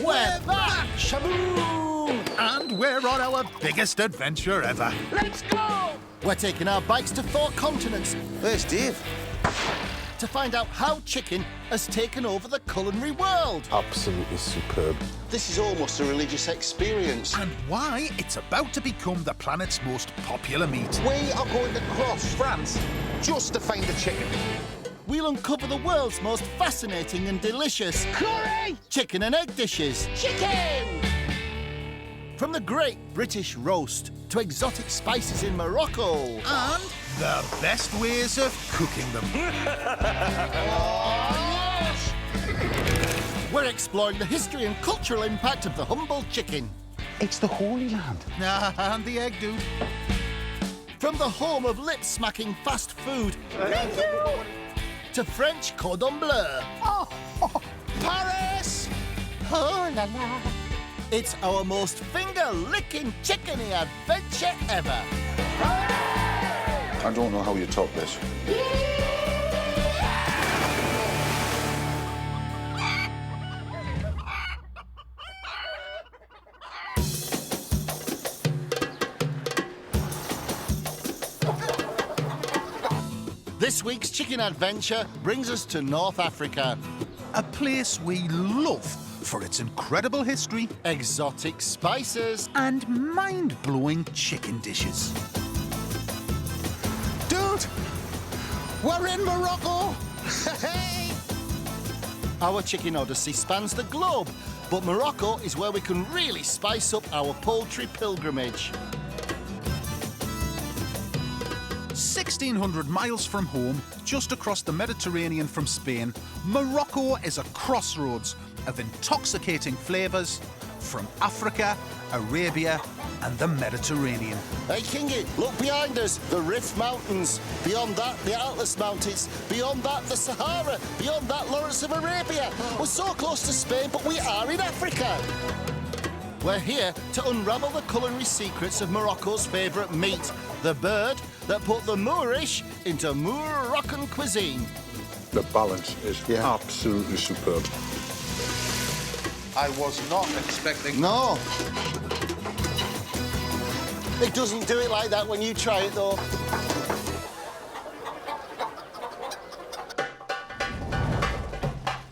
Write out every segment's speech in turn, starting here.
We're back! Shaboom! And we're on our biggest adventure ever. Let's go! We're taking our bikes to 4 continents. Where's Dave? To find out how chicken has taken over the culinary world. Absolutely superb. This is almost a religious experience. And why it's about to become the planet's most popular meat. We are going to cross France just to find the chicken. We'll uncover the world's most fascinating and delicious Curry! chicken and egg dishes. Chicken! From the great British roast to exotic spices in Morocco. And the best ways of cooking them. We're exploring the history and cultural impact of the humble chicken. It's the Holy Land. And the egg, dude. From the home of lip-smacking fast food to French cordon bleu. Paris! Oh la la. It's our most finger-licking chickeny adventure ever. I don't know how you top this. This week's chicken adventure brings us to North Africa. A place we love for its incredible history Exotic spices. and mind-blowing chicken dishes. Dude! We're in Morocco! Hey! Our chicken odyssey spans the globe, but Morocco is where we can really spice up our poultry pilgrimage. 1,600 miles from home, just across the Mediterranean from Spain, Morocco is a crossroads of intoxicating flavours from Africa, Arabia and the Mediterranean. Hey, Kingy, look behind us, the Rift Mountains. Beyond that, the Atlas Mountains. Beyond that, the Sahara. Beyond that, Lawrence of Arabia. We're so close to Spain, but we are in Africa. We're here to unravel the culinary secrets of Morocco's favourite meat, the bird that put the Moorish into Moroccan cuisine. The balance is absolutely superb. I was not expecting... No. It doesn't do it like that when you try it, though.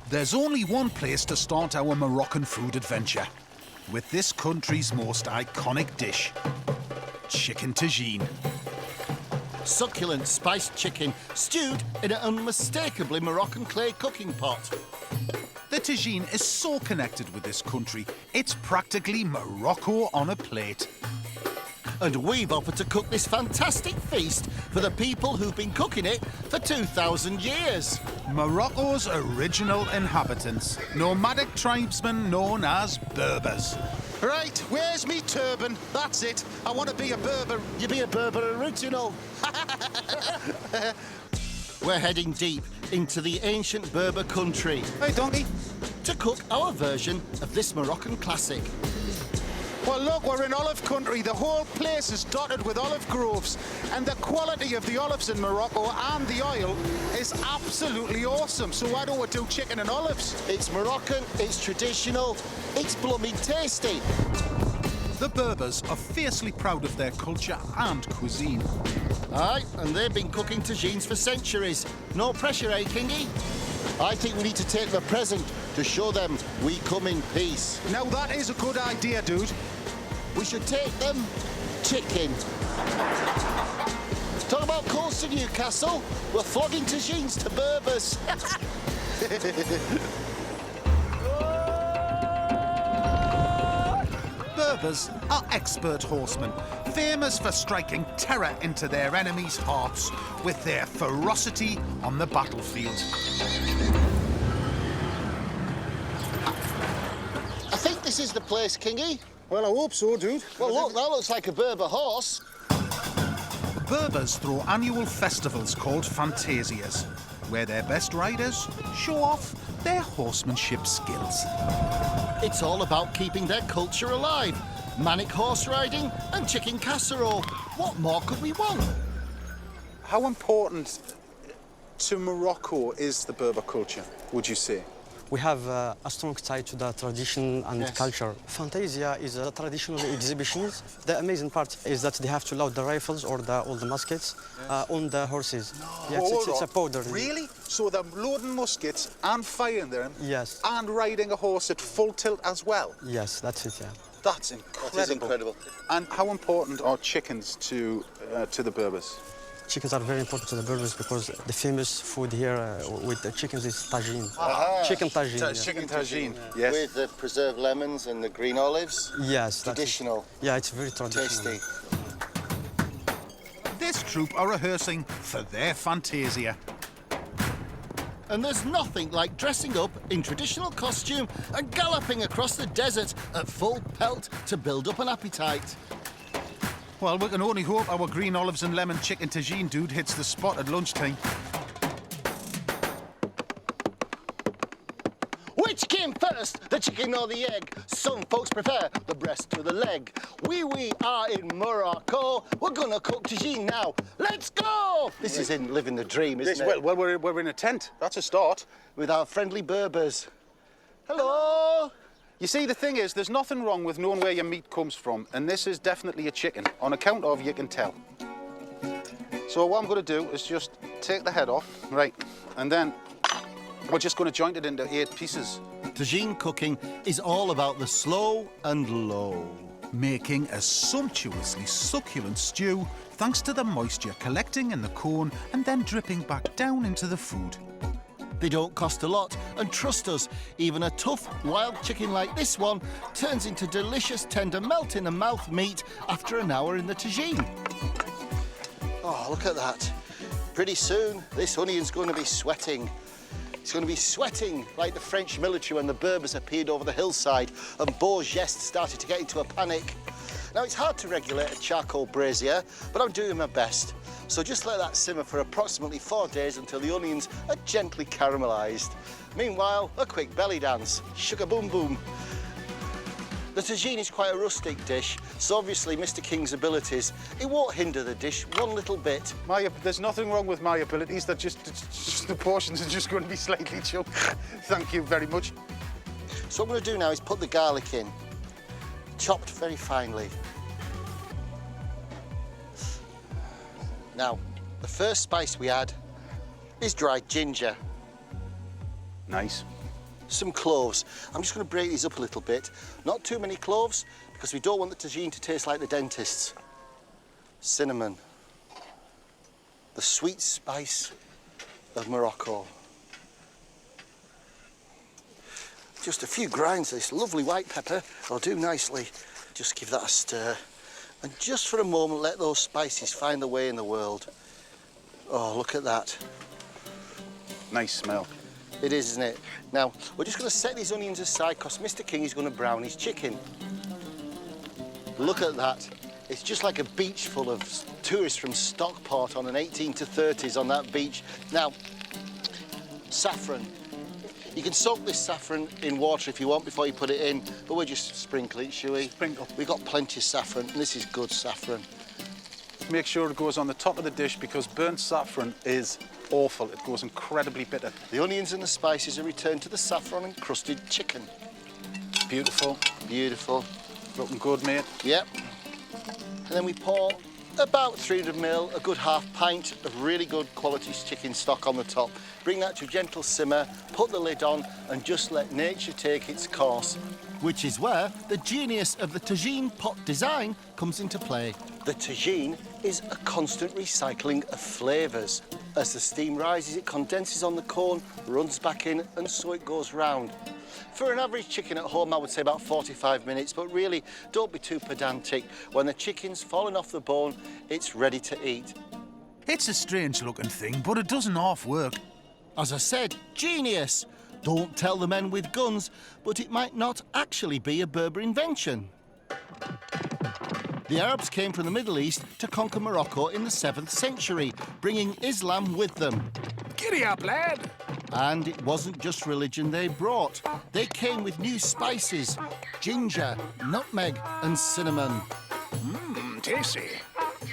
There's only one place to start our Moroccan food adventure, with this country's most iconic dish, chicken tagine. Succulent spiced chicken stewed in an unmistakably Moroccan clay cooking pot. The tagine is so connected with this country, it's practically Morocco on a plate. And we've offered to cook this fantastic feast for the people who've been cooking it for 2,000 years. Morocco's original inhabitants, nomadic tribesmen known as Berbers. Right, where's me turban? That's it. I want to be a Berber. You be a Berber original. We're heading deep into the ancient Berber country Hey, donkey. to cook our version of this Moroccan classic. Well, look, we're in olive country. The whole place is dotted with olive groves. And the quality of the olives in Morocco and the oil is absolutely awesome. So why don't we do chicken and olives? It's Moroccan, it's traditional, it's blooming tasty. The Berbers are fiercely proud of their culture and cuisine. Aye, and they've been cooking tagines for centuries. No pressure, eh, Kingy? I think we need to take them a present to show them we come in peace. Now, that is a good idea, dude. We should take them chicken. Talk about coals to Newcastle. We're flogging tagines to Berbers. Berbers are expert horsemen, famous for striking terror into their enemies' hearts with their ferocity on the battlefield. I think this is the place, Kingy. Well, I hope so, dude. Well, look, that looks like a Berber horse. Berbers throw annual festivals called fantasias, where their best riders show off their horsemanship skills. It's all about keeping their culture alive. Manic horse riding and chicken casserole. What more could we want? How important to Morocco is the Berber culture, would you say? We have a strong tie to the tradition and culture. Fantasia is a traditional exhibitions. The amazing part is that they have to load the rifles or all the muskets on the horses. No. It's a powder. Really? So they're loading muskets and firing them? Yes. And riding a horse at full tilt as well? Yes, that's it, yeah. That's incredible. That is incredible. And how important are chickens to the Berbers? Chickens are very important to the Berbers because the famous food here with the chickens is tagine. Chicken tagine. Chicken tagine, yes. With the preserved lemons and the green olives. Yes. Traditional. Yeah, it's very traditional. Tasty. This troupe are rehearsing for their Fantasia. And there's nothing like dressing up in traditional costume and galloping across the desert at full pelt to build up an appetite. Well, we can only hope our green olives and lemon chicken tagine dude hits the spot at lunchtime. Which came first, the chicken or the egg? Some folks prefer the breast to the leg. We are in Morocco. We're gonna cook tagine now. Let's go! This is in living the dream, isn't it? Well, we're in a tent. That's a start. With our friendly Berbers. Hello! You see, the thing is, there's nothing wrong with knowing where your meat comes from, and this is definitely a chicken. On account of, you can tell. So what I'm going to do is just take the head off, right, and then we're just going to joint it into 8 pieces. Tagine cooking is all about the slow and low. Making a sumptuously succulent stew thanks to the moisture collecting in the corn and then dripping back down into the food. They don't cost a lot, and trust us, even a tough wild chicken like this one turns into delicious, tender, melt-in-the-mouth meat after an hour in the tagine. Oh, look at that. Pretty soon, this onion's going to be sweating. It's going to be sweating like the French military when the Berbers appeared over the hillside and Bourges started to get into a panic. Now, it's hard to regulate a charcoal brazier, but I'm doing my best. So just let that simmer for approximately 4 days until the onions are gently caramelised. Meanwhile, a quick belly dance. Sugar boom boom. The tagine is quite a rustic dish, so obviously Mr. King's abilities, it won't hinder the dish one little bit. There's nothing wrong with my abilities, they're just the portions are just going to be slightly choked. Thank you very much. So what I'm going to do now is put the garlic in, chopped very finely. Now, the first spice we add is dried ginger. Nice. Some cloves. I'm just going to break these up a little bit. Not too many cloves, because we don't want the tagine to taste like the dentist's. Cinnamon. The sweet spice of Morocco. Just a few grinds of this lovely white pepper will do nicely. Just give that a stir. And just for a moment, let those spices find their way in the world. Oh, look at that. Nice smell. It is, isn't it? Now, we're just going to set these onions aside because Mr. King is going to brown his chicken. Look at that. It's just like a beach full of tourists from Stockport on an 1830s on that beach. Now, saffron. You can soak this saffron in water if you want before you put it in, but we'll just sprinkle it, shall we? Sprinkle. We've got plenty of saffron, and this is good saffron. Make sure it goes on the top of the dish because burnt saffron is awful. It goes incredibly bitter. The onions and the spices are returned to the saffron-encrusted chicken. Beautiful. Beautiful. Looking good, mate. Yep. And then we pour about 300 ml, a good half pint of really good quality chicken stock on the top. Bring that to a gentle simmer, put the lid on, and just let nature take its course. Which is where the genius of the tagine pot design comes into play. The tagine is a constant recycling of flavours. As the steam rises, it condenses on the corn, runs back in, and so it goes round. For an average chicken at home, I would say about 45 minutes, but really, don't be too pedantic. When the chicken's fallen off the bone, it's ready to eat. It's a strange-looking thing, but it doesn't half work. As I said, genius! Don't tell the men with guns, but it might not actually be a Berber invention. The Arabs came from the Middle East to conquer Morocco in the 7th century, bringing Islam with them. Giddy up, lad! And it wasn't just religion they brought. They came with new spices, ginger, nutmeg and cinnamon. Tasty.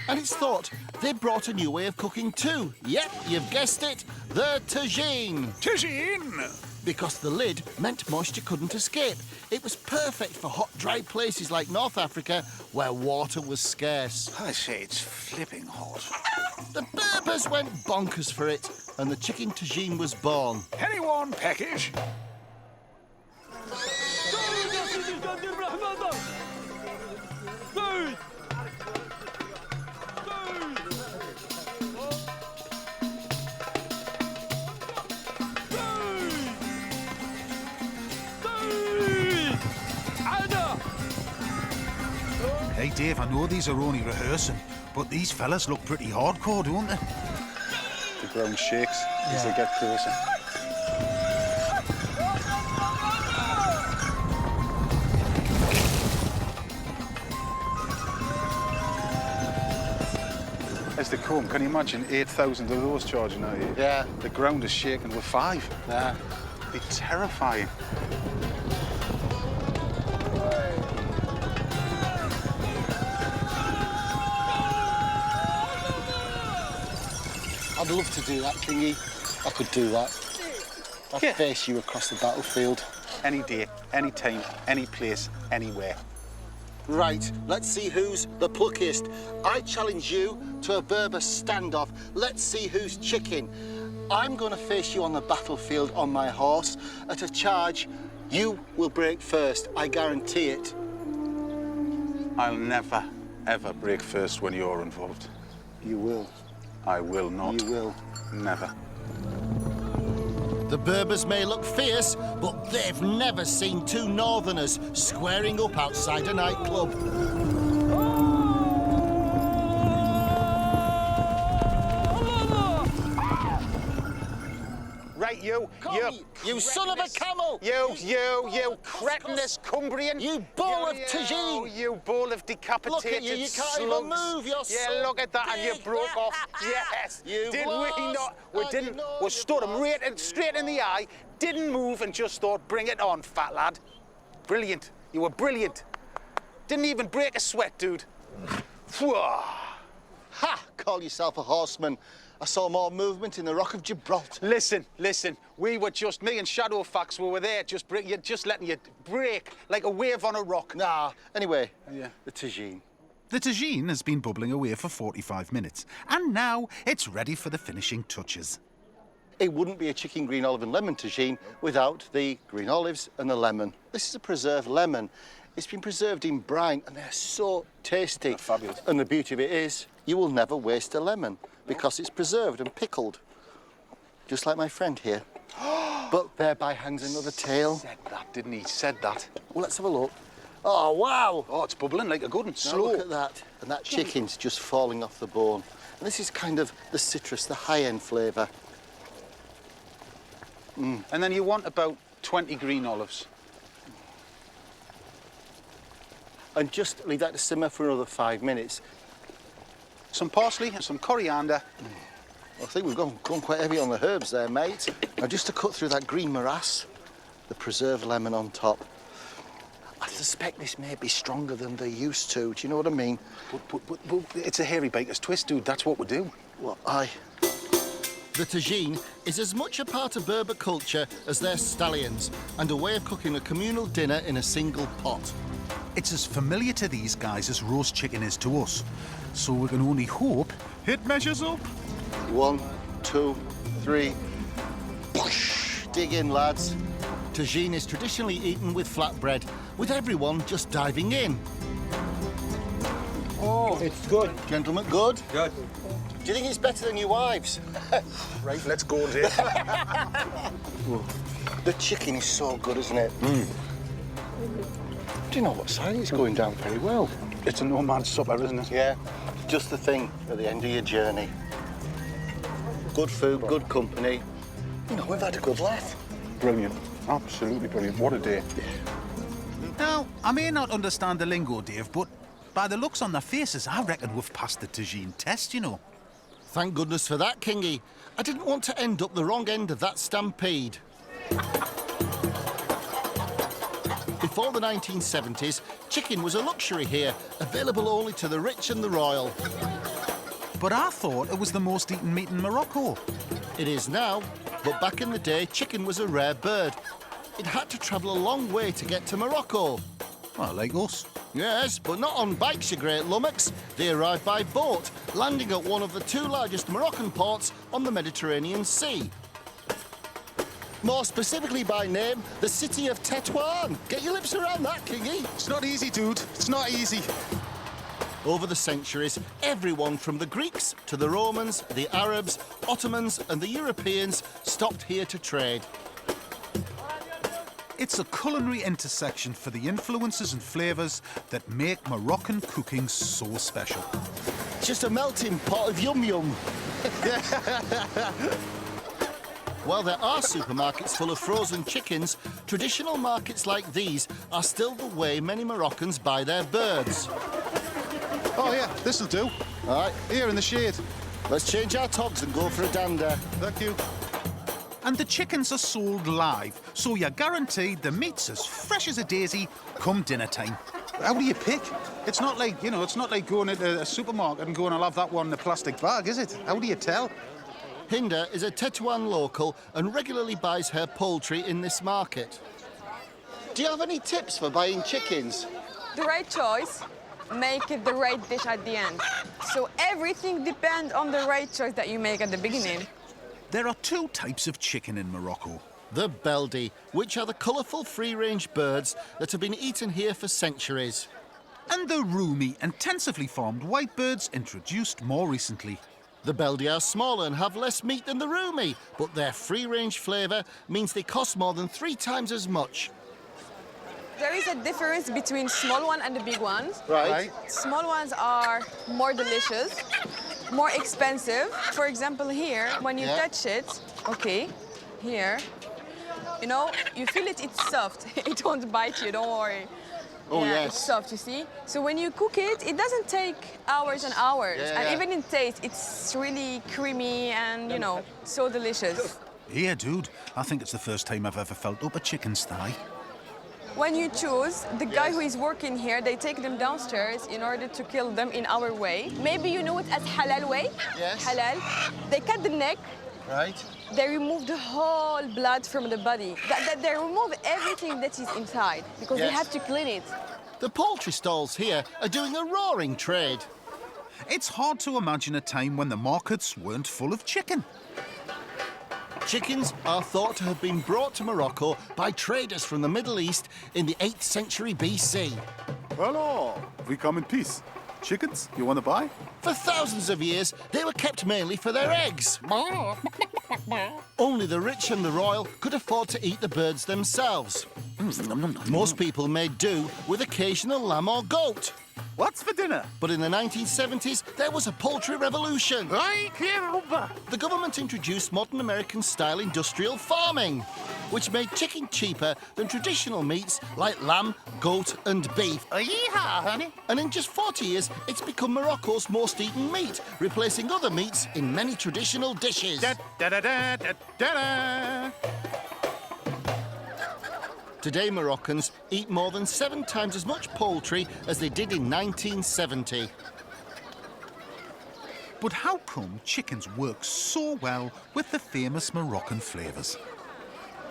And it's thought they brought a new way of cooking too. Yep, you've guessed it, the tagine. Tagine! because the lid meant moisture couldn't escape. It was perfect for hot, dry places like North Africa, where water was scarce. I say it's flipping hot. The Berbers went bonkers for it, and the chicken tagine was born. Anyone package? Hey, Dave, I know these are only rehearsing, but these fellas look pretty hardcore, don't they? The ground shakes as they get closer. As they come, can you imagine 8,000 of those charging at you? Yeah. The ground is shaking with 5. Yeah. It'd be terrifying. I'd love to do that, Kingy. I could do that. I'd face you across the battlefield. Any day, any time, any place, anywhere. Right, let's see who's the pluckiest. I challenge you to a Berber standoff. Let's see who's chicken. I'm going to face you on the battlefield on my horse. At a charge, you will break first. I guarantee it. I'll never, ever break first when you're involved. You will. I will not. You will. Never. The Berbers may look fierce, but they've never seen two northerners squaring up outside a nightclub. Right, you son of a camel! You cretinous Cumbrian! You ball of tagine! You ball of decapitated Look at you, you can't even slugs. move, you're Yeah, so look at that, and you big. broke off. Yes! You've Did we lost. not? We I didn't. know We you've stood him lost. straight in the eye, didn't move, and just thought, bring it on, fat lad. Brilliant. You were brilliant. Didn't even break a sweat, dude. Ha! Call yourself a horseman. I saw more movement in the Rock of Gibraltar. Listen. We were just, me and Shadowfax were there, just letting you break like a wave on a rock. Nah. Anyway, Yeah. the tagine. The tagine has been bubbling away for 45 minutes, and now it's ready for the finishing touches. It wouldn't be a chicken, green olive and lemon tagine without the green olives and the lemon. This is a preserved lemon. It's been preserved in brine, and they're so tasty. They're fabulous. And the beauty of it is, you will never waste a lemon because it's preserved and pickled. Just like my friend here. But thereby hangs another tale. Said that, didn't he? Said that. Well, let's have a look. Oh, wow! Oh, it's bubbling like a good one. Now Slow. look at that. And that chicken's just falling off the bone. And this is kind of the citrus, the high-end flavour. And then you want about 20 green olives. And just leave that to simmer for another 5 minutes. Some parsley and some coriander. I think we've gone quite heavy on the herbs there, mate. Now, just to cut through that green morass, the preserved lemon on top. I suspect this may be stronger than they're used to. Do you know what I mean? But it's a hairy baker's twist, dude. That's what we do. Well, The tagine is as much a part of Berber culture as their stallions and a way of cooking a communal dinner in a single pot. It's as familiar to these guys as roast chicken is to us, so we can only hope it measures up. 1, 2, 3. Push! Dig in, lads. Tagine is traditionally eaten with flatbread, with everyone just diving in. Oh, it's good. Gentlemen, good? Good. Do you think it's better than your wives? Right, let's go, Dave. The chicken is so good, isn't it? Do you know what, Si? It's going down very well. It's a no man's supper, isn't it? Yeah, just the thing at the end of your journey. Good food, good company. You know, we've had a good laugh. Brilliant. Absolutely brilliant. What a day. Now, I may not understand the lingo, Dave, but by the looks on their faces, I reckon we've passed the tagine test, you know. Thank goodness for that, Kingy. I didn't want to end up the wrong end of that stampede. Before the 1970s, chicken was a luxury here, available only to the rich and the royal. But I thought it was the most eaten meat in Morocco. It is now, But back in the day, chicken was a rare bird. It had to travel a long way to get to Morocco. Well, like us. Yes, but not on bikes, you great lummox. They arrived by boat, landing at one of the 2 largest Moroccan ports on the Mediterranean Sea. More specifically by name, the city of Tetouan. Get your lips around that, Kingy. It's not easy, dude. It's not easy. Over the centuries, everyone from the Greeks to the Romans, the Arabs, Ottomans and the Europeans stopped here to trade. It's a culinary intersection for the influences and flavours that make Moroccan cooking so special. It's just a melting pot of yum-yum. While there are supermarkets full of frozen chickens, traditional markets like these are still the way many Moroccans buy their birds. Oh, yeah, this'll do. All right, Here in the shade. let's change our togs and go for a dander. Thank you. And the chickens are sold live, so you're guaranteed the meat's as fresh as a daisy come dinner time. How do you pick? It's not like, you know, it's not like going into a supermarket and going, I'll have that one in a plastic bag, is it? How do you tell? Hinda is a Tetouan local and regularly buys her poultry in this market. Do you have any tips for buying chickens? The right choice, make it the right dish at the end. So everything depends on the right choice that you make at the beginning. There are 2 types of chicken in Morocco. The beldi, which are the colourful free-range birds that have been eaten here for centuries. And the roomy, intensively farmed white birds introduced more recently. The beldi are smaller and have less meat than the roomy, but their free-range flavour means they cost more than 3 times as much. There is a difference between small one and the big ones. Right. Small ones are more delicious, more expensive. For example, here, when you touch it, okay, here, you know, you feel it, it's soft. It won't bite you, don't worry. Oh, yeah, yes. It's soft, you see? So when you cook it, it doesn't take hours and hours. Yeah, and yeah. even in taste, it's really creamy and, you know, so delicious. Here, dude, I think it's the first time I've ever felt up a chicken's thigh. When you choose, the guy who is working here, they take them downstairs in order to kill them in our way. Maybe you know it as halal way. Yes. Halal. They cut the neck. Right. They remove the whole blood from the body. They remove everything that is inside because they Yes. have to clean it. The poultry stalls here are doing a roaring trade. It's hard to imagine a time when the markets weren't full of chicken. Chickens are thought to have been brought to Morocco by traders from the Middle East in the 8th century BC. Hello, we come in peace. Chickens, you want to buy? For thousands of years, they were kept mainly for their eggs. Only the rich and the royal could afford to eat the birds themselves. Most people made do with occasional lamb or goat. What's for dinner? But in the 1970s, there was a poultry revolution. The government introduced modern American-style industrial farming, which made chicken cheaper than traditional meats like lamb, goat and beef. Yeehaw, honey. And in just 40 years, it's become Morocco's most eaten meat, replacing other meats in many traditional dishes. Da da da da da da da. Today, Moroccans eat more than 7 times as much poultry as they did in 1970. But how come chickens work so well with the famous Moroccan flavours?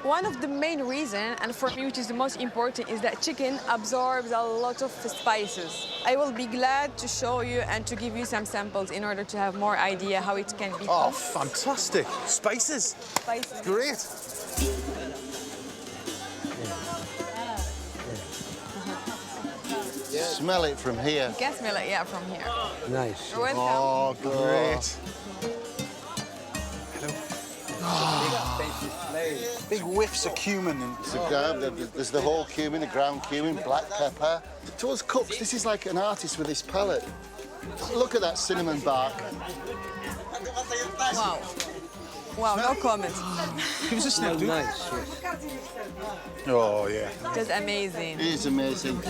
One of the main reasons, and for me which is the most important, is that chicken absorbs a lot of spices. I will be glad to show you and to give you some samples in order to have more idea how it can be Oh, cooked. fantastic. Spices. Spices. Great. Smell it from here. You can smell it, yeah, from here. Nice. You're welcome. Oh, Great. Big whiffs of cumin. And There's the whole cumin, the ground cumin, black pepper. To us cooks, this is like an artist with his palette. Look at that cinnamon bark. Wow. Wow, no comment. give us a sniff, dude. Nice. Oh, yeah. Just amazing. It is amazing.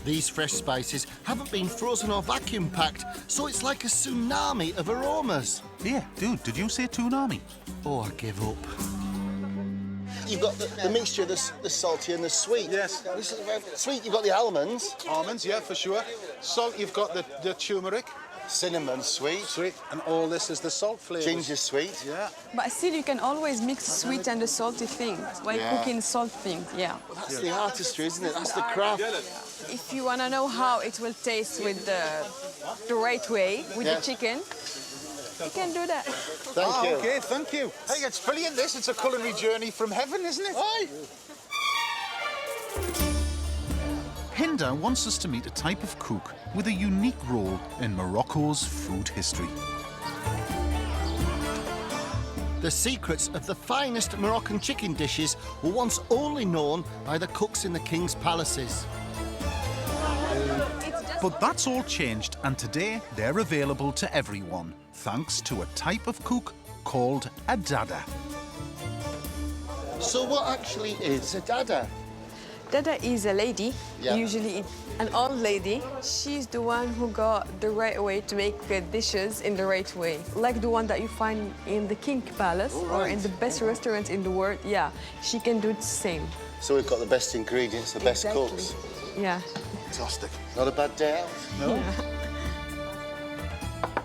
These fresh spices haven't been frozen or vacuum packed, so it's like a tsunami of aromas. Yeah, dude, did you say tsunami? Oh, I give up. You've got the mixture of the salty and the sweet. Yes. This is very sweet. You've got the almonds. Almonds, yeah, for sure. Salt, you've got the turmeric. Cinnamon sweet. Sweet. And all this is the salt flavour. Ginger sweet. Yeah. But still, you can always mix the sweet and the salty things while cooking salt things, yeah. That's the artistry, isn't it? That's the craft. If you want to know how it will taste with the right way, with the chicken, you can do that. Thank you. Okay, thank you. Hey, it's brilliant, this. It's a culinary journey from heaven, isn't it? Aye. Hinda wants us to meet a type of cook with a unique role in Morocco's food history. The secrets of the finest Moroccan chicken dishes were once only known by the cooks in the king's palaces. But that's all changed, and today they're available to everyone, thanks to a type of cook called a Dada. So what actually is a Dada? Dada is a lady, Yeah. usually an old lady. She's the one who got the right way to make dishes in the right way. Like the one that you find in the King Palace or in the best restaurants in the world. Yeah, she can do the same. So we've got the best ingredients, the best cooks. Yeah. Fantastic. Not a bad day out. No.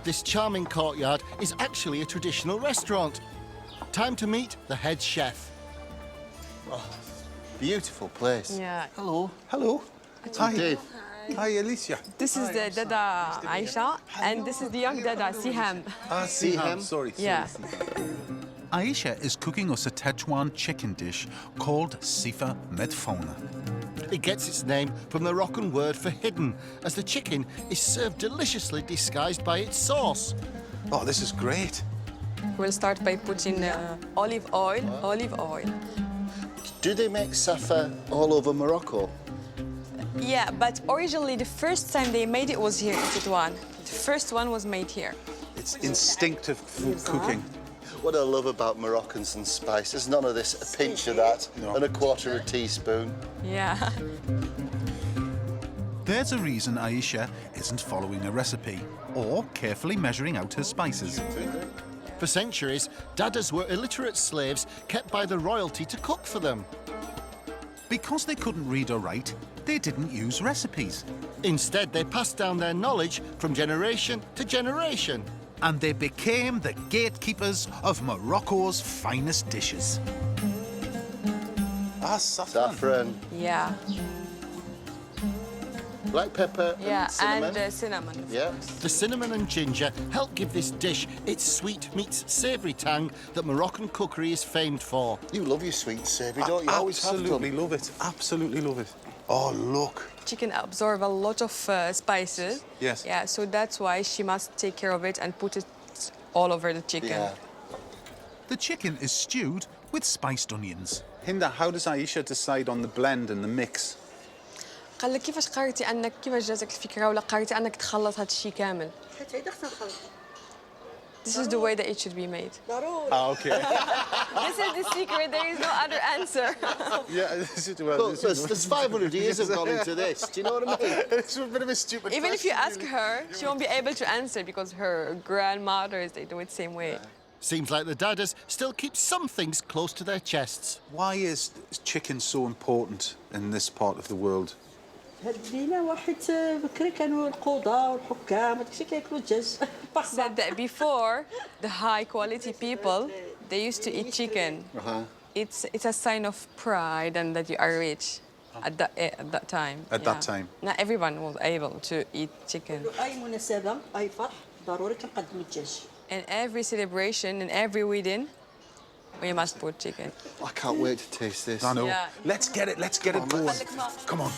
This charming courtyard is actually a traditional restaurant. Time to meet the head chef. Oh, beautiful place. Yeah. Hello. Hello. Hi. Dave. Hi, Alicia. This is the Dada Aisha, and this is the young Dada Siham. Siham. Sorry. Yeah. Aisha is cooking us a Tetouan chicken dish called sifa medfona. It gets its name from the Moroccan word for hidden, as the chicken is served deliciously disguised by its sauce. Oh, this is great. We'll start by putting olive oil. Do they make safa all over Morocco? Yeah, but originally the first time they made it was here in Tetouan. The first one was made here. It's instinctive food cooking. What I love about Moroccans and spices, none of this, a pinch of that, and a quarter of a teaspoon. Yeah. There's a reason Aisha isn't following a recipe or carefully measuring out her spices. For centuries, Dadas were illiterate slaves kept by the royalty to cook for them. Because they couldn't read or write, they didn't use recipes. Instead, they passed down their knowledge from generation to generation. And they became the gatekeepers of Morocco's finest dishes. Ah, saffron. Saffron, Yeah. black pepper, Yeah, and cinnamon. and cinnamon. of Yeah, course. the cinnamon and ginger help give this dish its sweet meets savoury tang that Moroccan cookery is famed for. You love your sweet savoury, don't you? Always have Absolutely done. love it. Absolutely love it. Oh, look. Chicken absorb a lot of spices. Yes. Yeah, so that's why she must take care of it and put it all over the chicken. Yeah. The chicken is stewed with spiced onions. Hinda, how does Aisha decide on the blend and the mix? قال لك كيفاش قررتي انك كيفاش جاتك الفكره ولا قررتي انك تخلط هذا الشيء كامل؟ This is the way that it should be made. Ah, okay. This is the secret. There is no other answer. Yeah, this is well. Look, there's 500 years have gone into this. Do you know what I mean? It's a bit of a stupid. Even if you question, ask really. her, she won't be able to answer because her grandmothers, they do it the same way. Seems like the Dadas still keep some things close to their chests. Why is chicken so important in this part of the world? هدينا واحد بكري كانوا القضاة والحكام هادشي كياكلوا الدجاج Said that before, the high quality people, they used to eat chicken. It's a sign of pride and that you are rich at that time. At that time. Not everyone was able to eat chicken. أي مناسبة أي فرح ضروري كنقدموا الدجاج. In every celebration, in every wedding, we must put chicken. I can't wait to taste this. I know. Yeah. Let's get it. Let's get it going. Come on.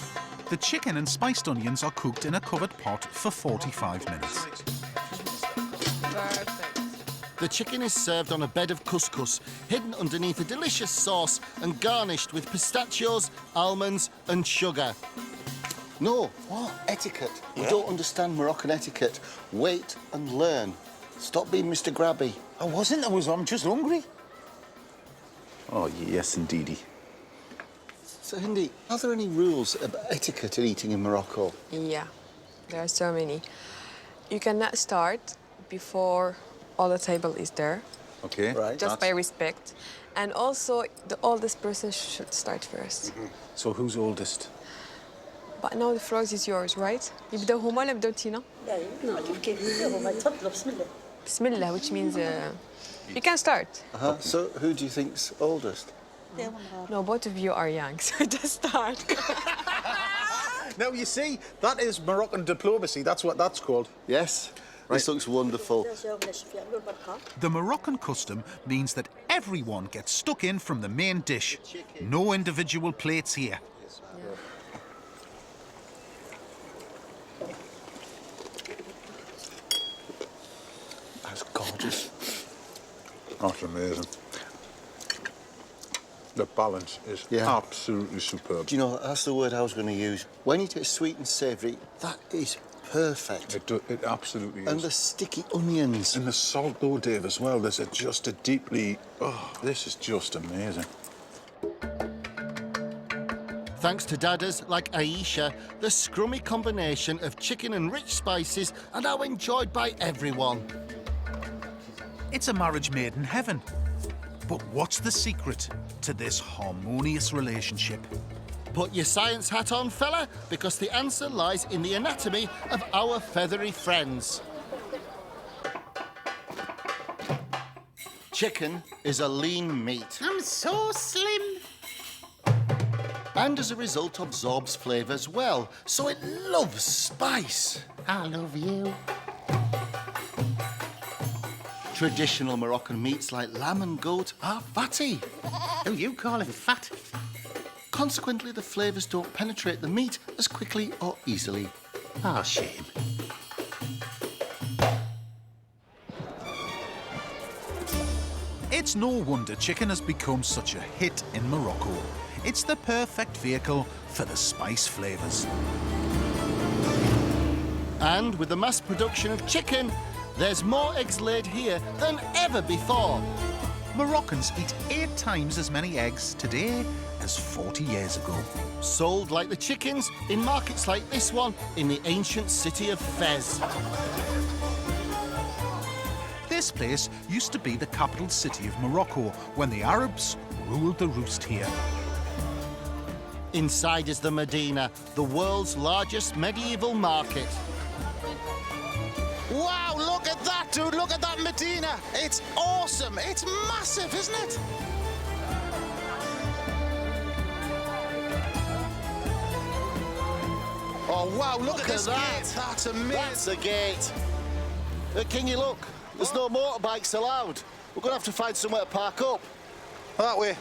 The chicken and spiced onions are cooked in a covered pot for 45 minutes. Perfect. The chicken is served on a bed of couscous, hidden underneath a delicious sauce and garnished with pistachios, almonds and sugar. No, what? Etiquette. We don't understand Moroccan etiquette. Wait and learn. Stop being Mr. Grabby. I wasn't. I'm just hungry. Oh, yes, indeedy. So, Hindi, are there any rules about etiquette in eating in Morocco? Yeah, there are so many. You cannot start before all the table is there, Okay. Right. just by respect. And also, the oldest person should start first. So who's oldest? But now the floor is yours, right? يبدأ هما ولا يبدأ تينا؟ لا نعطيك كيف هما تفضلوا بسم الله. بسم الله, which means you can start. So, who do you think's oldest? No, both of you are young, so just start. Now, you see, that is Moroccan diplomacy. That's what that's called. Yes. This looks wonderful. The Moroccan custom means that everyone gets stuck in from the main dish. No individual plates here. That's gorgeous. That's amazing. The balance is absolutely superb. Do you know, that's the word I was going to use. When you take sweet and savoury, that is perfect. It absolutely is. And the sticky onions. And the salt, though, Dave, as well. There's just a deeply... Oh, this is just amazing. Thanks to Dadas like Aisha, the scrummy combination of chicken and rich spices are now enjoyed by everyone. It's a marriage made in heaven. But what's the secret to this harmonious relationship? Put your science hat on, fella, because the answer lies in the anatomy of our feathery friends. Chicken is a lean meat. I'm so slim. And as a result absorbs flavours well, so it loves spice. I love you. Traditional Moroccan meats like lamb and goat are fatty. Oh, you call him fat? Consequently, the flavours don't penetrate the meat as quickly or easily. Oh, shame. It's no wonder chicken has become such a hit in Morocco. It's the perfect vehicle for the spice flavours. And with the mass production of chicken, there's more eggs laid here than ever before. Moroccans eat 8 times as many eggs today as 40 years ago. Sold like the chickens in markets like this one in the ancient city of Fez. This place used to be the capital city of Morocco when the Arabs ruled the roost here. Inside is the Medina, the world's largest medieval market. Wow, look at that, dude. Look at that Medina. It's awesome. It's massive, isn't it? Oh, wow, look at this that. gate. That's amazing. That's a gate. Kingy, look. There's no motorbikes allowed. We're going to have to find somewhere to park up. That way.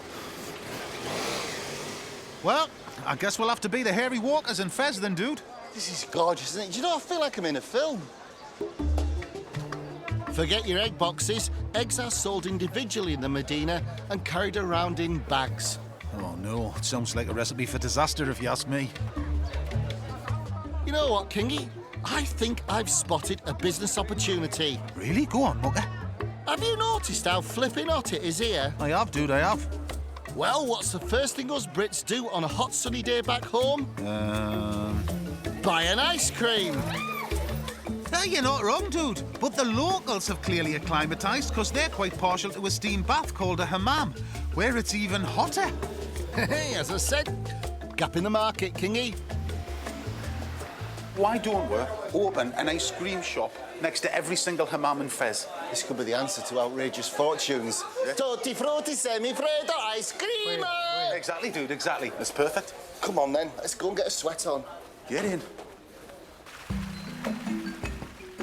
Well, I guess we'll have to be the hairy walkers in Fez then, dude. This is gorgeous, isn't it? Do you know, I feel like I'm in a film. Forget your egg boxes. Eggs are sold individually in the Medina and carried around in bags. Oh, no. It sounds like a recipe for disaster, if you ask me. You know what, Kingy? I think I've spotted a business opportunity. Really? Go on, mucker. Have you noticed how flipping hot it is here? I have, dude, I have. Well, what's the first thing us Brits do on a hot sunny day back home? Buy an ice cream. You're not wrong, dude. But the locals have clearly acclimatised because they're quite partial to a steam bath called a hammam, where it's even hotter. Hey, as I said, gap in the market, Kingy. Why don't we open an ice cream shop next to every single hammam in Fez? This could be the answer to outrageous fortunes. Yeah. Tutti frutti semi-freddo ice cream. Exactly, dude, exactly. That's perfect. Come on, then. Let's go and get a sweat on. Get in.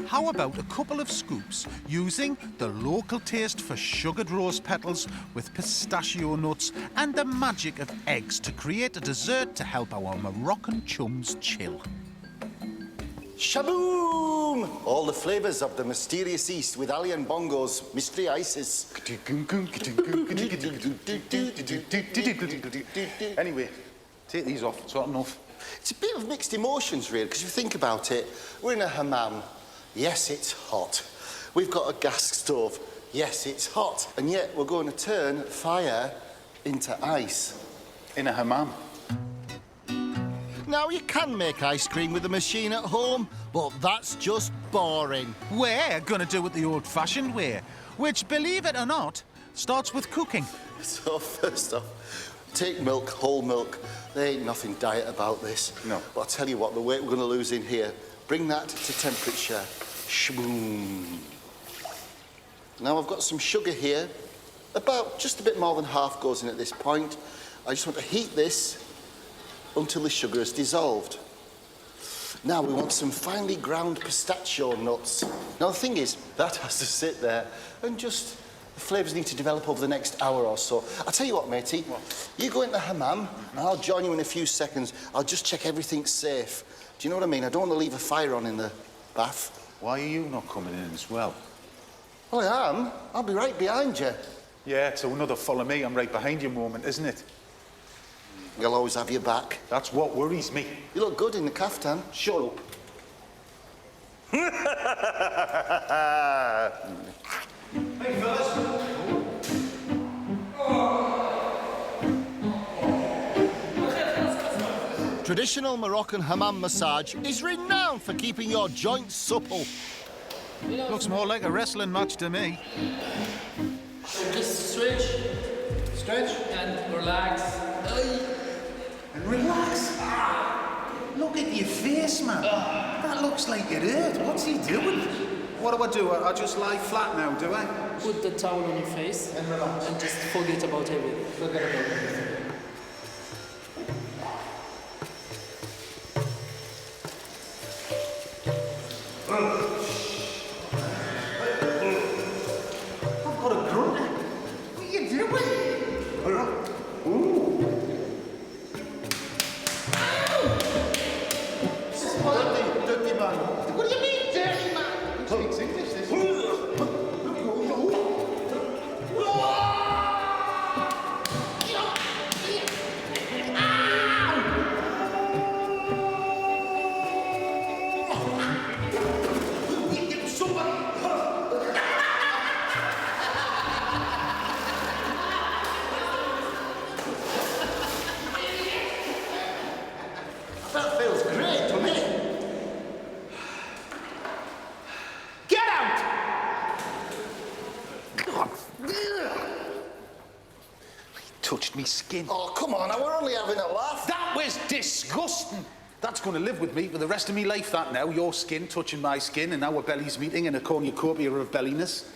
How about a couple of scoops using the local taste for sugared rose petals with pistachio nuts and the magic of eggs to create a dessert to help our Moroccan chums chill? Shaboom! All the flavours of the mysterious East with Ali and Bongo's mystery ices. Anyway, take these off. It's hot enough. It's a bit of mixed emotions, really, because if you think about it, we're in a hammam. Yes, it's hot. We've got a gas stove. Yes, it's hot. And yet we're going to turn fire into ice. In a hammam. Now, you can make ice cream with a machine at home, but that's just boring. We're going to do it the old-fashioned way, which, believe it or not, starts with cooking. So, first off, Take milk, whole milk. There ain't nothing diet about this. No. But I'll tell you what, the weight we're going to lose in here, bring that to temperature. Shboom. Now I've got some sugar here. About just a bit more than half goes in at this point. I just want to heat this until the sugar is dissolved. Now we want some finely ground pistachio nuts. Now the thing is, that has to sit there and just, the flavours need to develop over the next hour or so. I'll tell you what, matey, you go into Hamman and I'll join you in a few seconds. I'll just check everything's safe. Do you know what I mean? I don't want to leave a fire on in the bath. Why are you not coming in as well? Well, I am. I'll be right behind you. Yeah, it's another follow me, I'm right behind you moment, isn't it? You'll always have your back. That's what worries me. You look good in the caftan. Shut up. Hey, fellas. Traditional Moroccan Hamman massage is renowned for keeping your joints supple. Looks more like a wrestling match to me. Just stretch, and relax. And relax. Look at your face, man. That looks like it hurt. What's he doing? What do I do? I just lie flat now, do I? Put the towel on your face and relax. And just forget about everything. Forget about everything. I've got a grunt. What are you doing? Ooh. This is dirty man. What do you mean, dirty man? Speaks English, this. That feels great to me. Get out! He touched me skin. Oh, come on, now we're only having a laugh. That was disgusting. That's going to live with me for the rest of my life, that now. Your skin touching my skin and our bellies meeting in a cornucopia of belliness.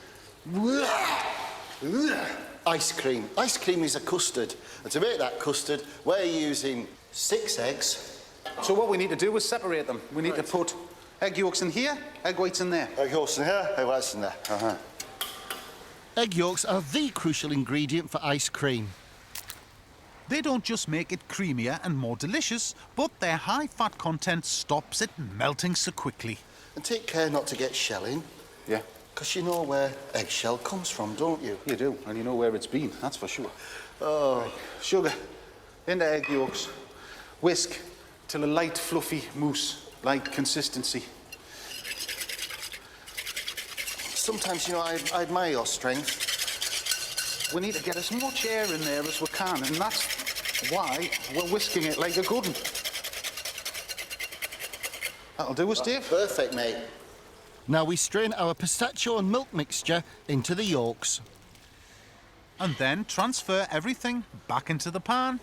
Ice cream. Ice cream is a custard. And to make that custard, we're using 6 eggs. So what we need to do is separate them. We need to put egg yolks in here, egg whites in there. Egg yolks in here, egg whites in there. Egg yolks are the crucial ingredient for ice cream. They don't just make it creamier and more delicious, but their high fat content stops it melting so quickly. And take care not to get shelling, Yeah, because you know where eggshell comes from, don't you? you do, and you know where it's been, that's for sure. Oh, Right. Sugar into egg yolks, whisk till a light, fluffy mousse-like consistency. sometimes, you know, I admire your strength. We need to get as much air in there as we can, and that's why we're whisking it like a good one. That'll do us, Dave. Perfect, mate. Now we strain our pistachio and milk mixture into the yolks. And then transfer everything back into the pan.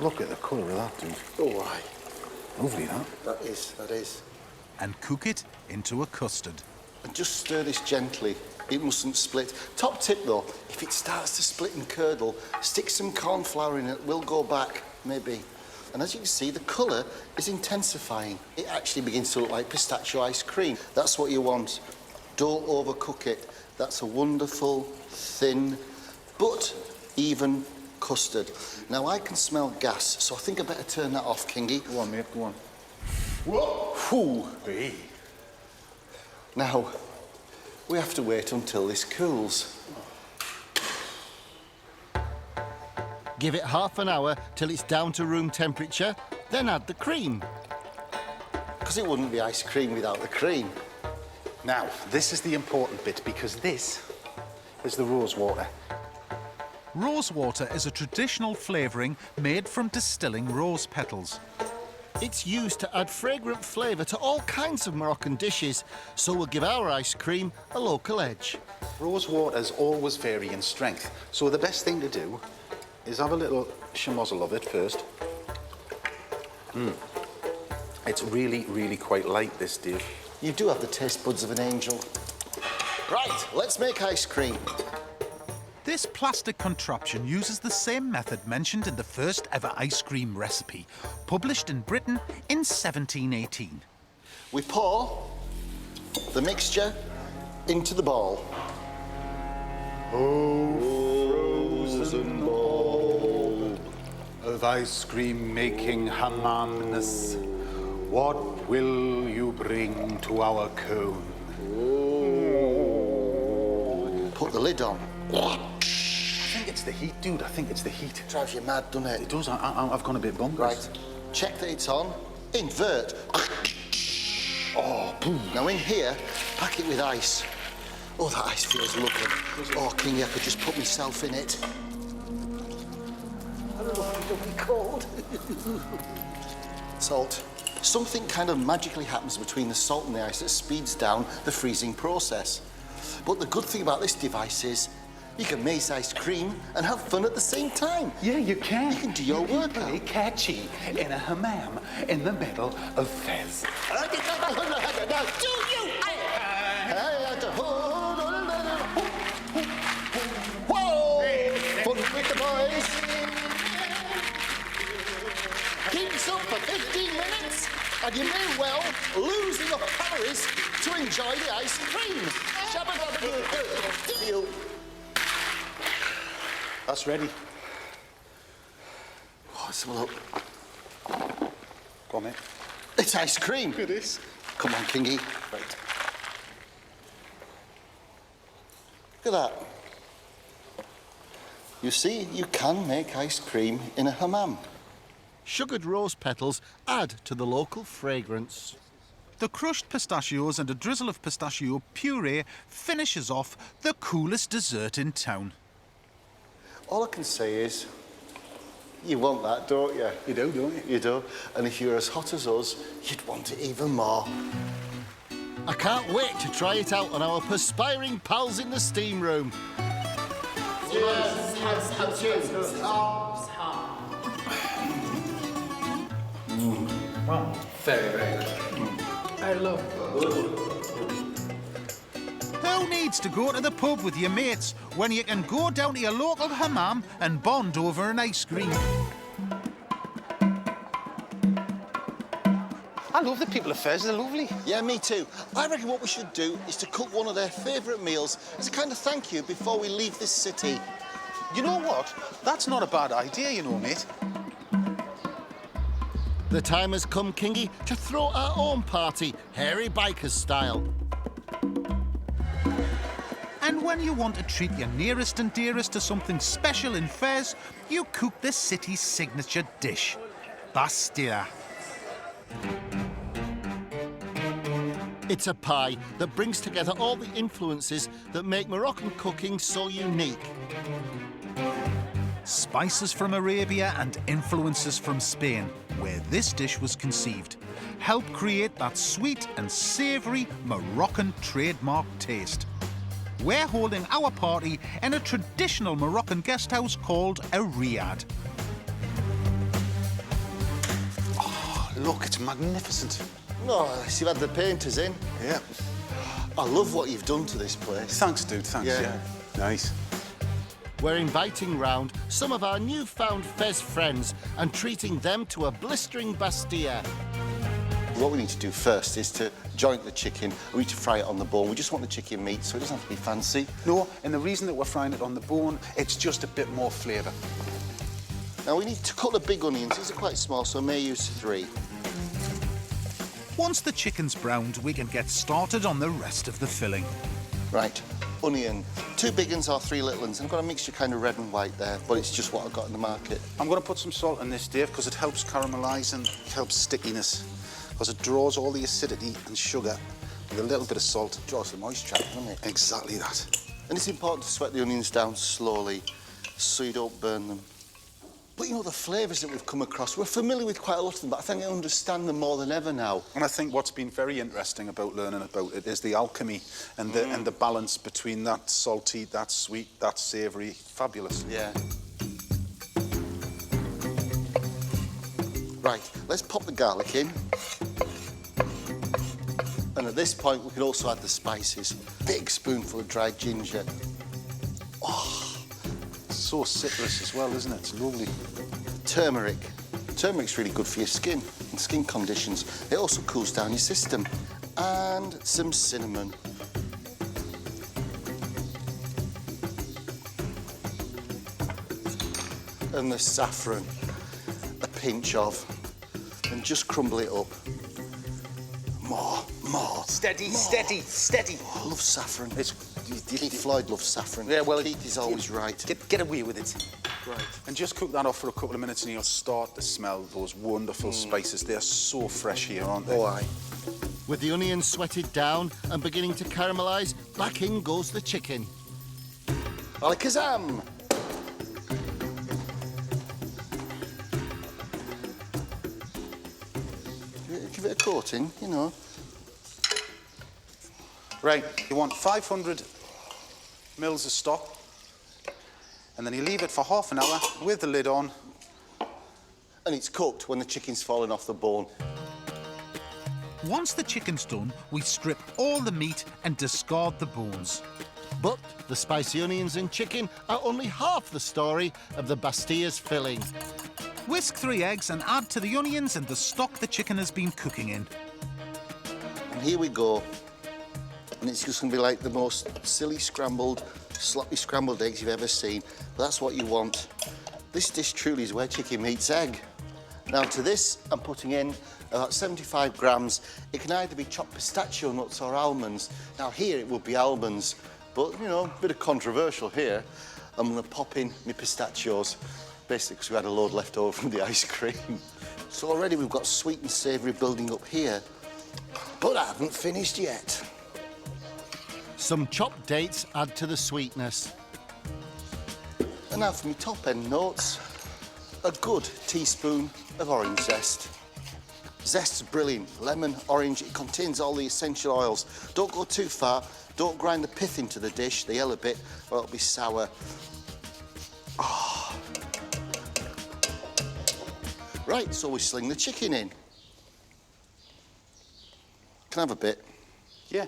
Look at the colour of that, dude. Oh, aye. Lovely, that. That is. And cook it into a custard. And just stir this gently. It mustn't split. Top tip, though, if it starts to split and curdle, stick some corn flour in it. It will go back, maybe. And as you can see, the colour is intensifying. It actually begins to look like pistachio ice cream. That's what you want. Don't overcook it. That's a wonderful, thin, but even custard. Now, I can smell gas, so I think I better turn that off, Kingy. Go on, mate, go on. Whoa! Whew. Hey. Now, we have to wait until this cools. Give it half an hour till it's down to room temperature, then add the cream. Because it wouldn't be ice cream without the cream. Now, this is the important bit, because this is the rose water. Rose water is a traditional flavouring made from distilling rose petals. It's used to add fragrant flavour to all kinds of Moroccan dishes, so we'll give our ice cream a local edge. Rose waters always vary in strength, so the best thing to do is have a little schmozzle of it first. It's really, really quite light, this, Dave. You do have the taste buds of an angel. Right, let's make ice cream. This plastic contraption uses the same method mentioned in the first ever ice cream recipe, published in Britain in 1718. We pour the mixture into the ball. Oh, frozen ball of ice cream making Hammanness, what will you bring to our cone? Put the lid on. I think it's the heat, dude. I think it's the heat. Drives you mad, doesn't it? It does. I've gone a bit bonkers. Right. Check that it's on. Invert. Oh, boom. Now in here, pack it with ice. Oh, that ice feels lovely. Oh, Kingy, I could just put myself in it. I don't know if it'll be cold. Salt. Something kind of magically happens between the salt and the ice that speeds down the freezing process. But the good thing about this device is you can make ice cream and have fun at the same time. Yeah, you can. You can do your work. Play catchy in a hammam in the middle of Fez. Whoa! Fun with the boys. Keep this up for 15 minutes and you may well lose enough calories to enjoy the ice cream. That's ready. Oh, let's have a look. Go on, mate. It's ice cream. It is. Come on, Kingy. Right. Look at that. You see, you can make ice cream in a hammam. Sugared rose petals add to the local fragrance. The crushed pistachios and a drizzle of pistachio puree finishes off the coolest dessert in town. All I can say is, you want that, don't you? You do, don't you? You do. And if you're as hot as us, you'd want it even more. I can't wait to try it out on our perspiring pals in the steam room. Wow. Very, very good. I love Who needs to go to the pub with your mates when you can go down to your local hammam and bond over an ice cream? I love the people of Fez. They're lovely. Yeah, me too. I reckon what we should do is to cook one of their favourite meals as a kind of thank you before we leave this city. You know what? That's not a bad idea, you know, mate. The time has come, Kingy, to throw our own party, hairy bikers style. And when you want to treat your nearest and dearest to something special in Fez, you cook the city's signature dish, bastia. It's a pie that brings together all the influences that make Moroccan cooking so unique. Spices from Arabia and influences from Spain, where this dish was conceived, help create that sweet and savoury Moroccan trademark taste. We're holding our party in a traditional Moroccan guest house called a riad. Oh, look, it's magnificent. Oh, you've had the painters in. Yeah. I love what you've done to this place. Thanks, dude, thanks. Yeah. Nice. We're inviting round some of our newfound Fez friends and treating them to a blistering bastia. What we need to do first is to joint the chicken. We need to fry it on the bone. We just want the chicken meat, so it doesn't have to be fancy. No, and the reason that we're frying it on the bone, it's just a bit more flavour. Now, we need to cut the big onions. These are quite small, so I may use 3. Once the chicken's browned, we can get started on the rest of the filling. Right, onion. 2 big ones or 3 little ones. I've got a mixture kind of red and white there, but it's just what I've got in the market. I'm going to put some salt in this, Dave, because it helps caramelise and helps stickiness. Because it draws all the acidity and sugar with a little bit of salt. Draws the moisture out, doesn't it? Exactly that. And it's important to sweat the onions down slowly so you don't burn them. But you know, the flavours that we've come across, we're familiar with quite a lot of them, but I think I understand them more than ever now. And I think what's been very interesting about learning about it is the alchemy and the balance between that salty, that sweet, that savoury. Fabulous. Yeah. Right, let's pop the garlic in. And at this point, we can also add the spices. Big spoonful of dried ginger. So citrus as well, isn't it? It's lovely. Turmeric. Turmeric's really good for your skin and skin conditions. It also cools down your system. And some cinnamon. And the saffron. A pinch of. And just crumble it up. More. Steady, more. steady. Oh, I love saffron. Keith Floyd loves saffron. Yeah, well, Keith is always right. Get away with it. Right. And just cook that off for a couple of minutes and you'll start to smell those wonderful spices. They're so fresh here, aren't they? Oh, aye. With the onions sweated down and beginning to caramelise, back in goes the chicken. Alakazam! Give it a coating, you know. Right, you want 500 mils of stock, and then you leave it for half an hour with the lid on. And it's cooked when the chicken's fallen off the bone. Once the chicken's done, we strip all the meat and discard the bones. But the spicy onions and chicken are only half the story of the Bastia's filling. Whisk 3 eggs and add to the onions and the stock the chicken has been cooking in. And here we go. And it's just going to be like the most silly scrambled, sloppy scrambled eggs you've ever seen. But that's what you want. This dish truly is where chicken meets egg. Now to this, I'm putting in about 75 grams. It can either be chopped pistachio nuts or almonds. Now here it would be almonds, but you know, a bit of controversial here. I'm going to pop in my pistachios, basically because we had a load left over from the ice cream. So already we've got sweet and savoury building up here, but I haven't finished yet. Some chopped dates add to the sweetness. And now for my top end notes, a good teaspoon of orange zest. Zest's brilliant. Lemon, orange, it contains all the essential oils. Don't go too far. Don't grind the pith into the dish, the yellow bit, or it'll be sour. Oh. Right, so we sling the chicken in. Can I have a bit? Yeah.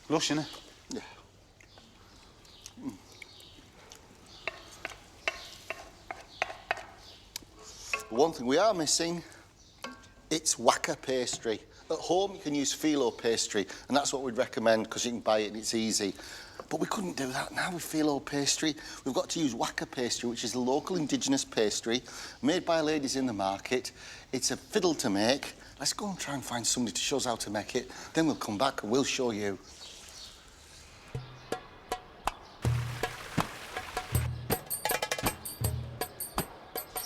Lush, innit? Yeah. One thing we are missing, it's waka pastry. At home, you can use phyllo pastry, and that's what we'd recommend because you can buy it and it's easy. But we couldn't do that now with phyllo pastry. We've got to use waka pastry, which is a local indigenous pastry made by ladies in the market. It's a fiddle to make. Let's go and try and find somebody to show us how to make it. Then we'll come back and we'll show you.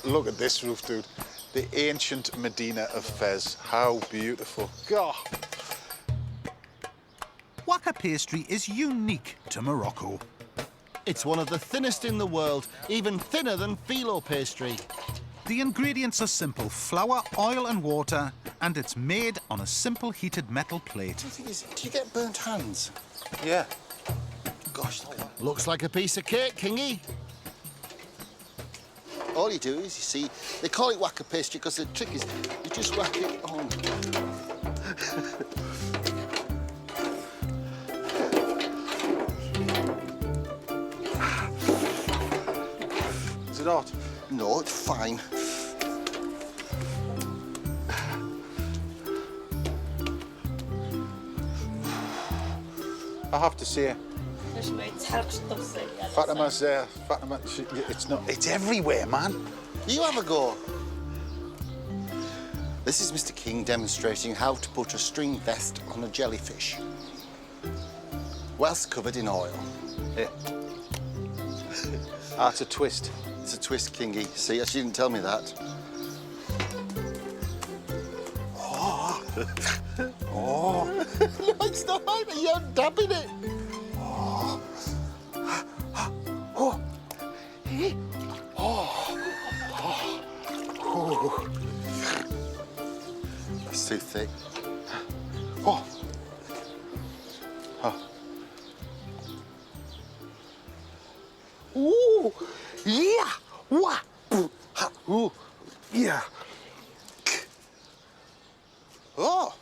Look at this roof, dude. The ancient Medina of Fez. How beautiful. God. Waka pastry is unique to Morocco. It's one of the thinnest in the world, even thinner than phyllo pastry. The ingredients are simple: flour, oil and water, and it's made on a simple heated metal plate. Do you get burnt hands? Yeah. Gosh, that looks like a piece of cake, Kingy. All you do is, you see, they call it waka pastry because the trick is you just whack it on. Is it hot? No, it's fine. I have to say, Fatima's there. Fatima, it's everywhere, man. You have a go. This is Mr. King demonstrating how to put a string vest on a jellyfish whilst covered in oil. Yeah. That's a twist. It's a twist, Kingy. See, she didn't tell me that. Oh. Oh. No, it's not right. You're dabbing it. Oh. Oh. Hey. It's too thick. Oh. Oh. Ooh. Yeah. Wah. Ha. Ooh. Yeah. Oh.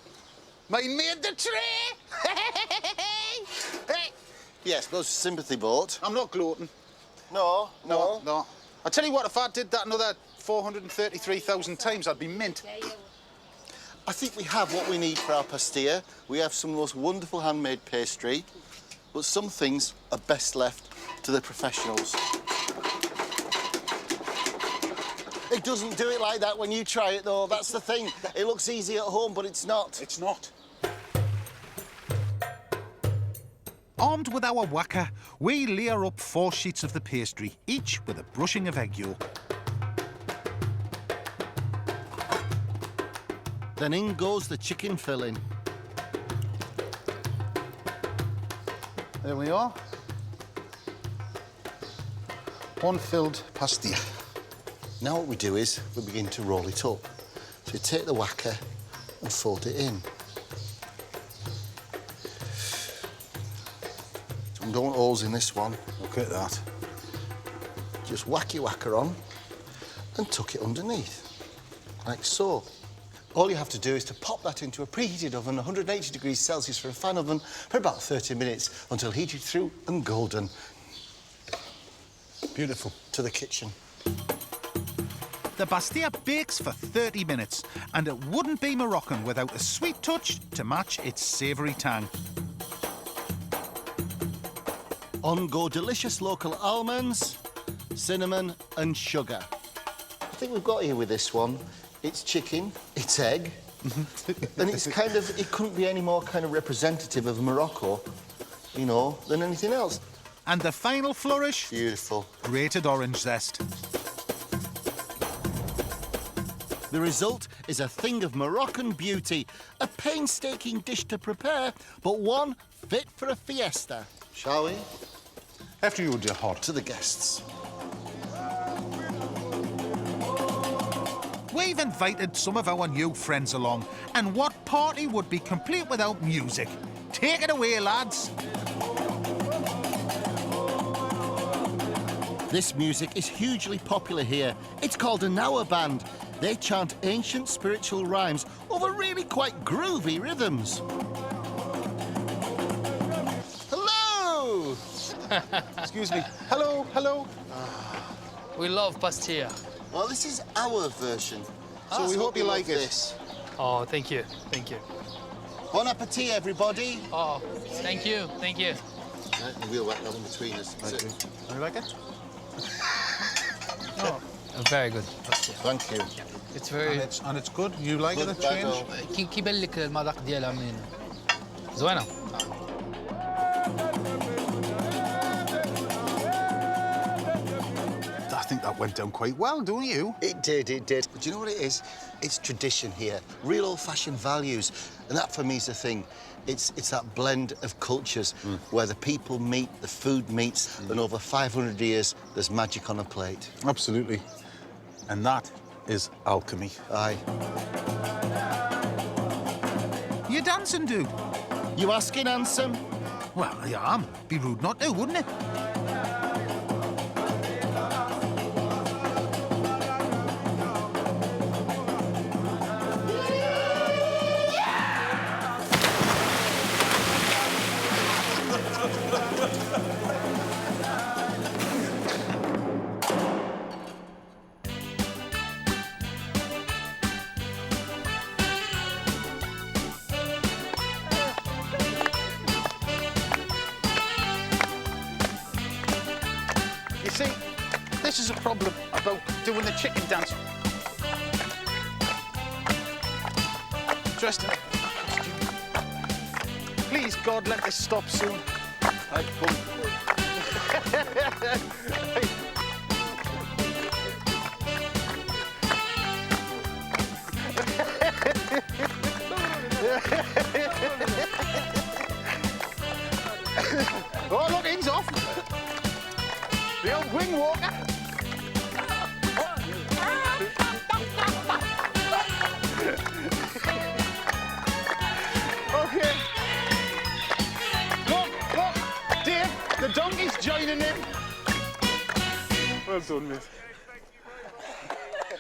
Mine made the tray. Hey. Yes, those sympathy boat. I'm not gloating. No. No. I tell you what, if I did that another 433,000 times, I'd be mint. I think we have what we need for our pastilla. We have some of the most wonderful handmade pastry, but some things are best left to the professionals. It doesn't do it like that when you try it, though. That's the thing. It looks easy at home, but it's not. It's not. Armed with our whacker, we layer up 4 sheets of the pastry, each with a brushing of egg yolk. Then in goes the chicken filling. There we are. One filled pastilla. Now what we do is we begin to roll it up. So we take the whacker and fold it in. So we don't want holes in this one. Look at that. Just whack your whacker on and tuck it underneath, like so. All you have to do is to pop that into a preheated oven, 180 degrees Celsius for a fan oven, for about 30 minutes until heated through and golden. Beautiful. To the kitchen. The bastia bakes for 30 minutes, and it wouldn't be Moroccan without a sweet touch to match its savoury tang. On go delicious local almonds, cinnamon and sugar. I think we've got here with this one, it's chicken, it's egg, and it's kind of, it couldn't be any more kind of representative of Morocco, you know, than anything else. And the final flourish? Beautiful. Grated orange zest. The result is a thing of Moroccan beauty, a painstaking dish to prepare, but one fit for a fiesta. Shall we? After you, dear heart. To the guests. We've invited some of our new friends along, and what party would be complete without music? Take it away, lads. This music is hugely popular here. It's called a Nawa band. They chant ancient spiritual rhymes over really quite groovy rhythms. Hello! Excuse me. Hello, hello. We love pastilla. Well, this is our version. So we hope you like it. This. Oh, thank you. Thank you. Bon appetit, everybody. Oh, thank you. Thank you. Right, and we'll whack that in between us. You like it? Oh, very good. Thank you. It's very... And it's good? You like it, the change? كيبان لك المذاق ديالها منين؟ زوينة. I think that went down quite well, don't you? It did, it did. But do you know what it is? It's tradition here, real old-fashioned values. And that, for me, is the thing. It's that blend of cultures where the people meet, the food meets, and over 500 years, there's magic on a plate. Absolutely. And that is alchemy. Aye. You dancing, dude? You asking, handsome? Well, I am. Be rude not to, wouldn't it? You see, this is a problem about doing the chicken dance. Tristan, please, God, let this stop soon. Right, boom. Oh, look, he's off. The old wing walker. The donkey's joining in. Well done, mate.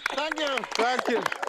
Thank you. Thank you.